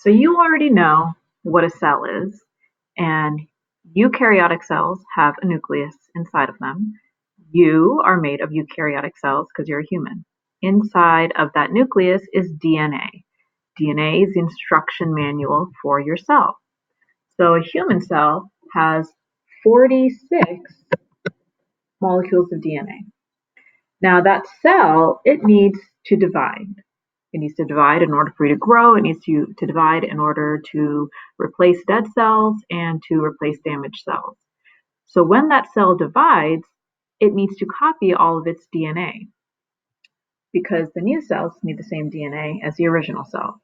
So you already know what a cell is, and eukaryotic cells have a nucleus inside of them. You are made of eukaryotic cells because you're a human. Inside of that nucleus is DNA. DNA is the instruction manual for your cell. So a human cell has 46 molecules of DNA. Now that cell, it needs to divide. It needs to divide in order for you to grow. It needs to divide in order to replace dead cells and to replace damaged cells. So when that cell divides, it needs to copy all of its DNA because the new cells need the same DNA as the original cell.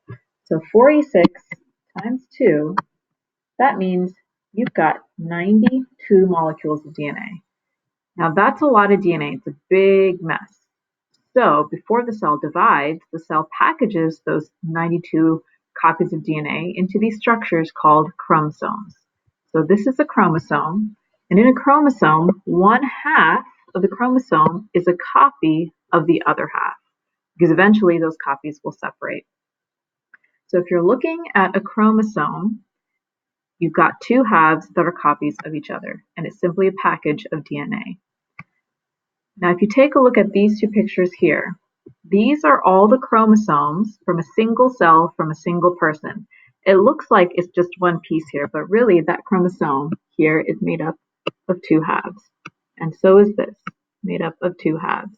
So 46 times 2, that means you've got 92 molecules of DNA. Now that's a lot of DNA. It's a big mess. So before the cell divides, the cell packages those 92 copies of DNA into these structures called chromosomes. So this is a chromosome, and in a chromosome, one half of the chromosome is a copy of the other half, because eventually those copies will separate. So if you're looking at a chromosome, you've got two halves that are copies of each other, and it's simply a package of DNA. Now, if you take a look at these two pictures here, these are all the chromosomes from a single cell from a single person. It looks like it's just one piece here, but really that chromosome here is made up of two halves. And so is this, made up of two halves.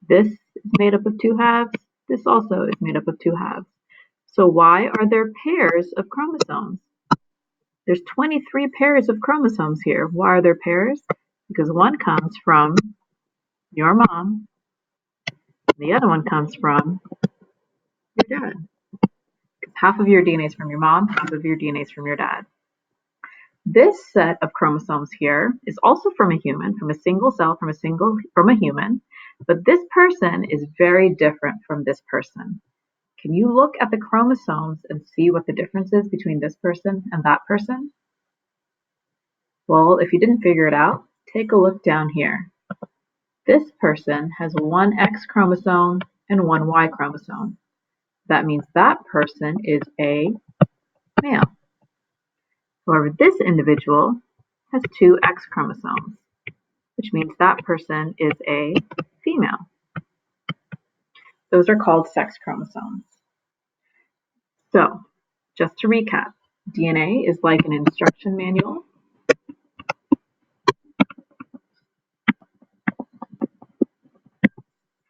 This is made up of two halves. This also is made up of two halves. So why are there pairs of chromosomes? There's 23 pairs of chromosomes here. Why are there pairs? Because one comes from your mom, and the other one comes from your dad. Half of your DNA is from your mom, half of your DNA is from your dad. This set of chromosomes here is also from a human, from a single cell, from a human, but this person is very different from this person. Can you look at the chromosomes and see what the difference is between this person and that person? Well, if you didn't figure it out, take a look down here. This person has one X chromosome and one Y chromosome. That means that person is a male. However, this individual has two X chromosomes, which means that person is a female. Those are called sex chromosomes. So, just to recap, DNA is like an instruction manual.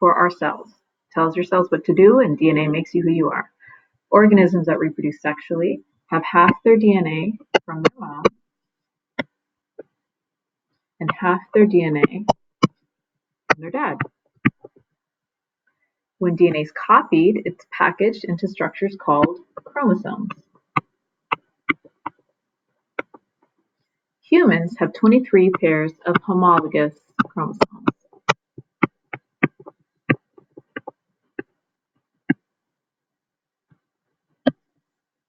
For our cells. Tells your cells what to do, and DNA makes you who you are. Organisms that reproduce sexually have half their DNA from their mom and half their DNA from their dad. When DNA is copied, it's packaged into structures called chromosomes. Humans have 23 pairs of homologous chromosomes.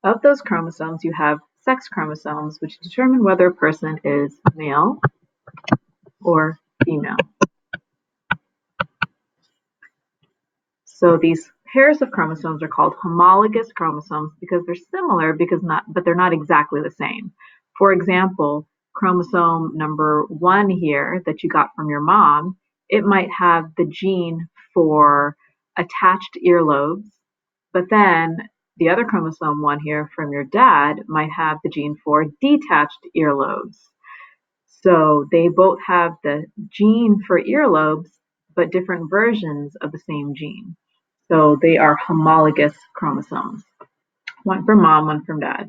Of those chromosomes, you have sex chromosomes, which determine whether a person is male or female. So these pairs of chromosomes are called homologous chromosomes because they're similar, but they're not exactly the same. For example, chromosome number 1 here that you got from your mom, it might have the gene for attached earlobes, but then the other chromosome 1 here from your dad might have the gene for detached earlobes. So they both have the gene for earlobes, but different versions of the same gene. So they are homologous chromosomes. One from mom, one from dad.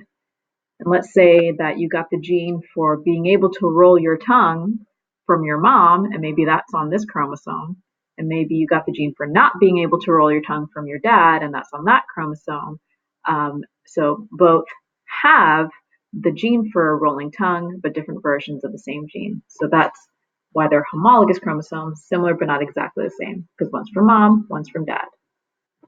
And let's say that you got the gene for being able to roll your tongue from your mom, and maybe that's on this chromosome. And maybe you got the gene for not being able to roll your tongue from your dad, and that's on that chromosome. So both have the gene for a rolling tongue, but different versions of the same gene. So that's why they're homologous chromosomes, similar but not exactly the same, because one's from mom, one's from dad.